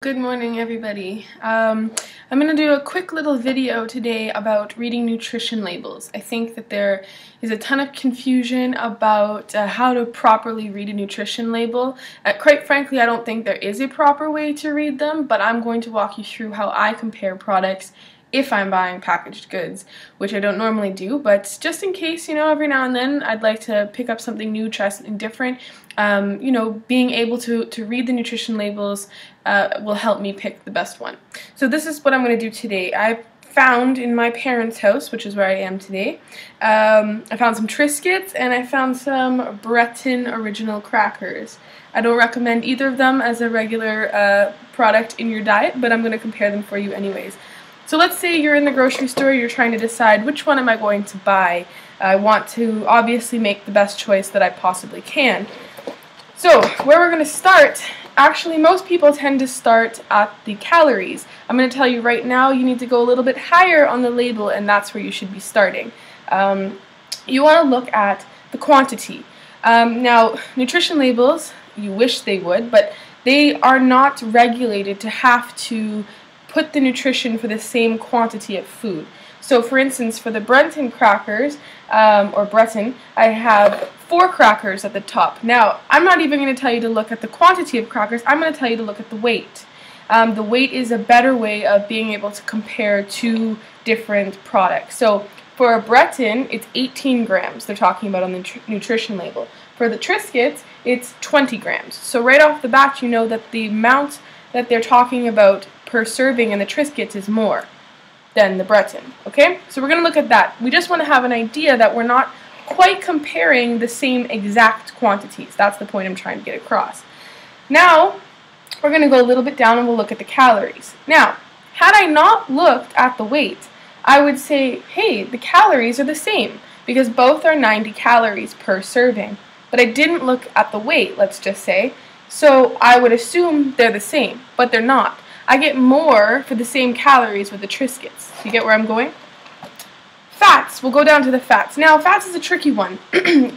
Good morning, everybody. I'm going to do a quick little video today about reading nutrition labels. I think that there is a ton of confusion about how to properly read a nutrition label. Quite frankly, I don't think there is a proper way to read them, but I'm going to walk you through how I compare products if I'm buying packaged goods, which I don't normally do, but just in case, every now and then I'd like to pick up something new, try something different. Being able to read the nutrition labels will help me pick the best one. So this is what I'm going to do today. I found in my parents' house, which is where I am today, I found some Triscuits and I found some Breton original crackers. I don't recommend either of them as a regular product in your diet, but I'm going to compare them for you anyways. So let's say you're in the grocery store, you're trying to decide which one am I going to buy. I want to obviously make the best choice that I possibly can. So where we're going to start, actually most people tend to start at the calories. I'm going to tell you right now you need to go a little bit higher on the label, and that's where you should be starting. You want to look at the quantity. Now nutrition labels, you wish they would, but they are not regulated to have to put the nutrition for the same quantity of food. So for instance, for the Breton crackers, or Breton, I have 4 crackers at the top. Now, I'm not even going to tell you to look at the quantity of crackers, I'm going to tell you to look at the weight. The weight is a better way of being able to compare two different products. So for a Breton, it's 18 grams they're talking about on the nutrition label. For the Triscuits, it's 20 grams. So right off the bat, you know that the amount that they're talking about per serving in the Triscuits is more than the Breton, okay? So we're going to look at that. We just want to have an idea that we're not quite comparing the same exact quantities. That's the point I'm trying to get across. Now, we're going to go a little bit down and we'll look at the calories. Now, had I not looked at the weight, I would say, hey, the calories are the same because both are 90 calories per serving. But I didn't look at the weight, let's just say, so I would assume they're the same, but they're not. I get more for the same calories with the Triscuits. You get where I'm going? Fats. We'll go down to the fats. Now, fats is a tricky one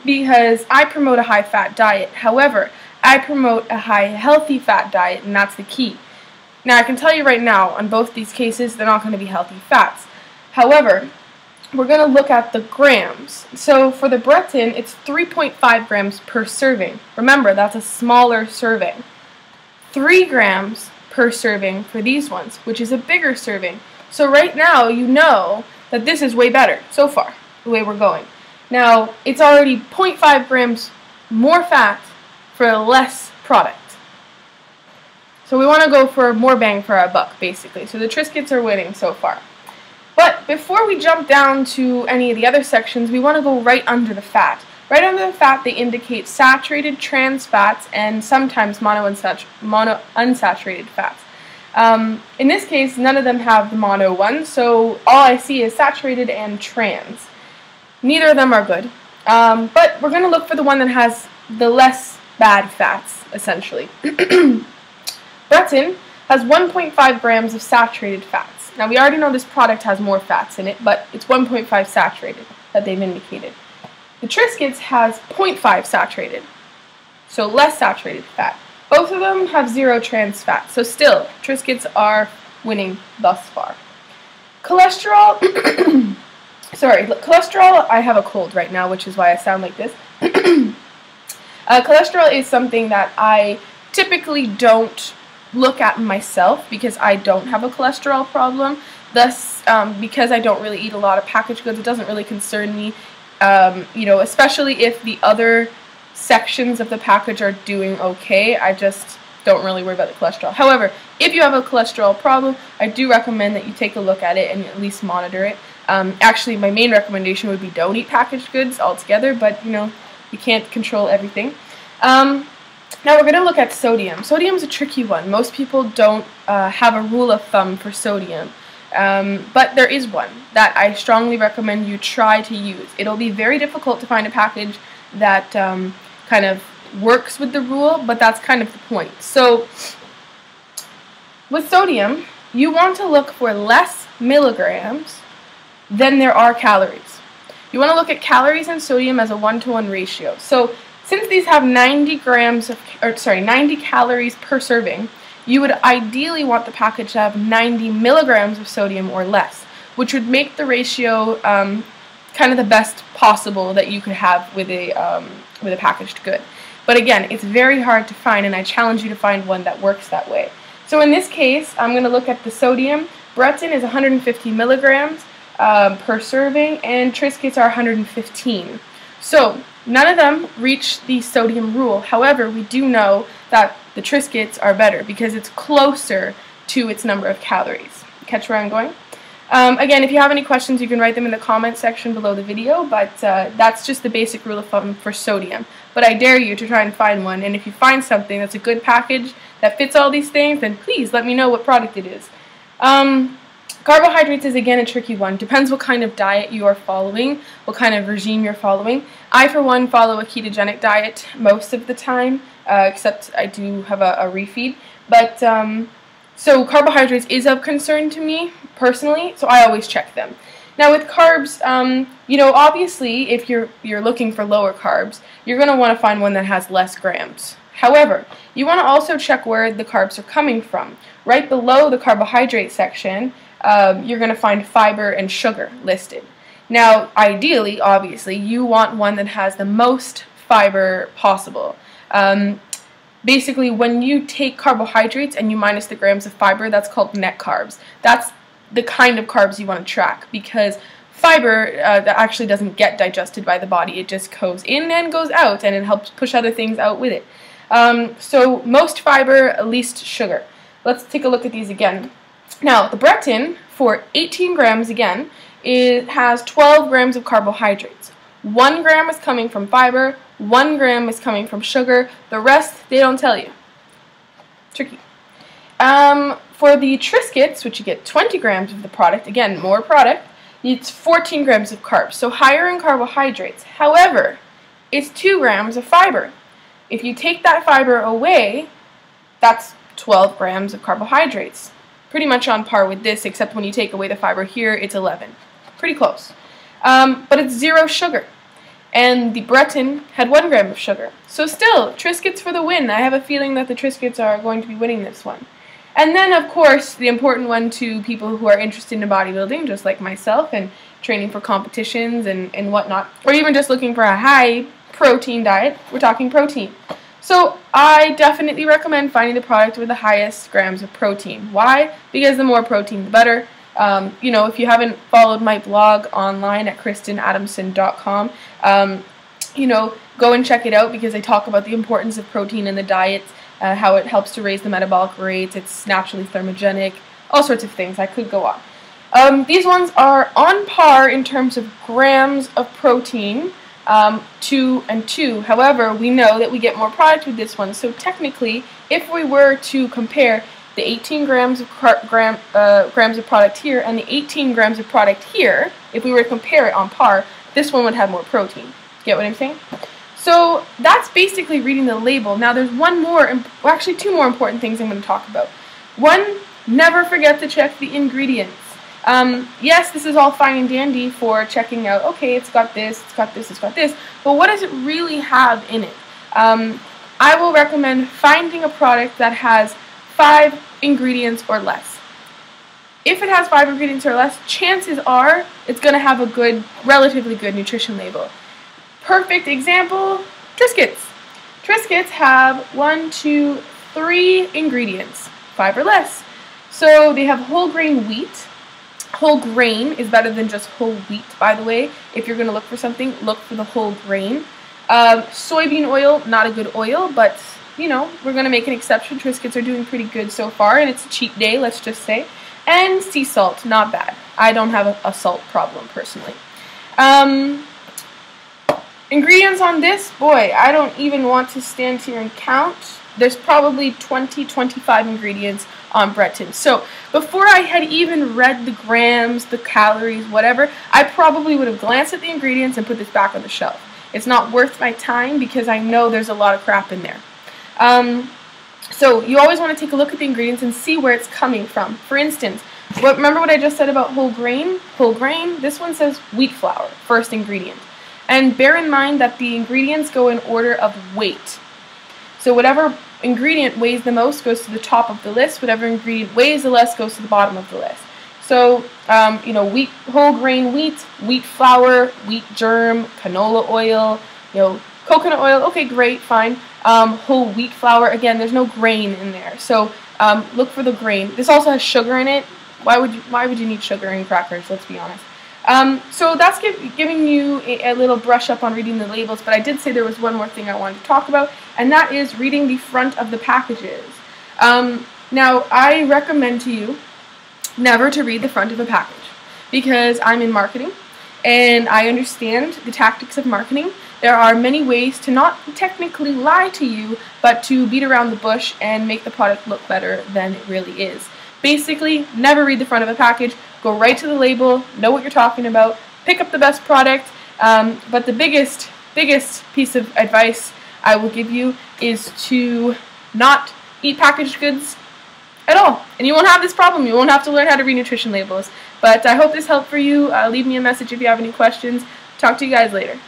because I promote a high-fat diet. However, I promote a high healthy fat diet, and that's the key. Now, I can tell you right now, on both these cases, they're not going to be healthy fats. However, we're going to look at the grams. So for the Breton, it's 3.5 grams per serving. Remember, that's a smaller serving. 3 grams per serving for these ones, which is a bigger serving. So right now, you know that this is way better so far, the way we're going. Now, it's already 0.5 grams more fat for less product. So we want to go for more bang for our buck, basically. So the Triscuits are winning so far. But before we jump down to any of the other sections, we want to go right under the fat. Right under the fat, they indicate saturated, trans fats, and sometimes monounsaturated fats. In this case, none of them have the mono one, so all I see is saturated and trans. Neither of them are good, but we're going to look for the one that has the less bad fats, essentially. Breton has 1.5 grams of saturated fats. Now, we already know this product has more fats in it, but it's 1.5 saturated that they've indicated. The Triscuits has 0.5 saturated, so less saturated fat. Both of them have 0 trans fat, so still, Triscuits are winning thus far. Cholesterol, cholesterol, I have a cold right now, which is why I sound like this. Cholesterol is something that I typically don't look at myself because I don't have a cholesterol problem. Thus, because I don't really eat a lot of packaged goods, it doesn't really concern me. Especially if the other sections of the package are doing okay, I just don't really worry about the cholesterol. However, if you have a cholesterol problem, I do recommend that you take a look at it and at least monitor it. Actually, my main recommendation would be don't eat packaged goods altogether, but you can't control everything. Now we're going to look at sodium. Sodium is a tricky one. Most people don't have a rule of thumb for sodium. But there is one that I strongly recommend you try to use. It'll be very difficult to find a package that kind of works with the rule, but that's kind of the point. So with sodium, you want to look for less milligrams than there are calories. You want to look at calories and sodium as a 1-to-1 ratio. So since these have 90 calories per serving, you would ideally want the package to have 90 milligrams of sodium or less, which would make the ratio kind of the best possible that you could have with a packaged good. But again, it's very hard to find, and I challenge you to find one that works that way. So in this case, I'm going to look at the sodium. Breton is 150 milligrams per serving, and Triscuits are 115. So none of them reach the sodium rule. However, we do know that the Triscuits are better because it's closer to its number of calories. Catch where I'm going? Again, if you have any questions, you can write them in the comments section below the video, but that's just the basic rule of thumb for sodium. But I dare you to try and find one, and if you find something that's a good package that fits all these things, then please let me know what product it is. Carbohydrates is, again, a tricky one. Depends what kind of diet you are following, what kind of regime you're following. I, for one, follow a ketogenic diet most of the time, except I do have a refeed. But so carbohydrates is of concern to me personally, so I always check them. Now with carbs, you know, obviously if you're looking for lower carbs, you're going to want to find one that has less grams. However, you want to also check where the carbs are coming from. Right below the carbohydrate section, you're going to find fiber and sugar listed. Now, ideally, obviously, you want one that has the most fiber possible. Basically, when you take carbohydrates and you minus the grams of fiber, that's called net carbs. That's the kind of carbs you want to track, because fiber that actually doesn't get digested by the body. It just goes in and goes out, and it helps push other things out with it. So most fiber, least sugar. Let's take a look at these again. Now, the Breton, for 18 grams again, it has 12 grams of carbohydrates. 1 gram is coming from fiber, 1 gram is coming from sugar. The rest, they don't tell you. Tricky. For the Triscuits, which you get 20 grams of the product, again, more product, it's 14 grams of carbs, so higher in carbohydrates. However, it's 2 grams of fiber. If you take that fiber away, that's 12 grams of carbohydrates. Pretty much on par with this, except when you take away the fiber here, it's 11. Pretty close. But it's 0 sugar. And the Breton had 1 gram of sugar. So still, Triscuits for the win. I have a feeling that the Triscuits are going to be winning this one. And then, of course, the important one to people who are interested in bodybuilding, just like myself, and training for competitions and whatnot, or even just looking for a high protein diet, we're talking protein. So I definitely recommend finding the product with the highest grams of protein. Why? Because the more protein, the better. You know, if you haven't followed my blog online at KristenAdamson.com, you know, go and check it out, because I talk about the importance of protein in the diet, how it helps to raise the metabolic rate, it's naturally thermogenic, all sorts of things. I could go on. These ones are on par in terms of grams of protein, 2 and 2. However, we know that we get more product with this one, so technically, if we were to compare the 18 grams of grams of product here and the 18 grams of product here, if we were to compare it on par, this one would have more protein. Get what I'm saying? So that's basically reading the label. Now there's one more, well, actually 2 more important things I'm going to talk about. One, never forget to check the ingredients. Yes, this is all fine and dandy for checking out, okay, it's got this, it's got this, it's got this, but what does it really have in it? I will recommend finding a product that has 5 ingredients or less. If it has 5 ingredients or less, chances are it's going to have a good, relatively good nutrition label. Perfect example, Triscuits. Triscuits have 1, 2, 3 ingredients, 5 or less. So they have whole grain wheat. Whole grain is better than just whole wheat, by the way. If you're going to look for something, look for the whole grain. Soybean oil, not a good oil, but, you know, we're going to make an exception. Triscuits are doing pretty good so far, and it's a cheat day, let's just say. And sea salt, not bad. I don't have a salt problem, personally. Ingredients on this, boy, I don't even want to stand here and count. There's probably 20, 25 ingredients on Breton. So before I had even read the grams, the calories, whatever, I probably would have glanced at the ingredients and put this back on the shelf. It's not worth my time because I know there's a lot of crap in there. So you always want to take a look at the ingredients and see where it's coming from. For instance, remember what I just said about whole grain? Whole grain, this one says wheat flour, first ingredient. And bear in mind that the ingredients go in order of weight. So whatever ingredient weighs the most goes to the top of the list. Whatever ingredient weighs the less goes to the bottom of the list. So, you know, whole grain wheat flour, wheat germ, canola oil, you know, coconut oil. Okay, great, fine. Whole wheat flour. Again, there's no grain in there. So look for the grain. This also has sugar in it. Why would you need sugar in crackers? Let's be honest. So that's giving you a little brush up on reading the labels, but I did say there was one more thing I wanted to talk about, and that is reading the front of the packages. Now, I recommend to you never to read the front of a package, because I'm in marketing, and I understand the tactics of marketing. There are many ways to not technically lie to you, but to beat around the bush and make the product look better than it really is. Basically, never read the front of a package. Go right to the label, know what you're talking about, pick up the best product, but the biggest piece of advice I will give you is to not eat packaged goods at all. And you won't have this problem. You won't have to learn how to read nutrition labels. But I hope this helped for you. Leave me a message if you have any questions. Talk to you guys later.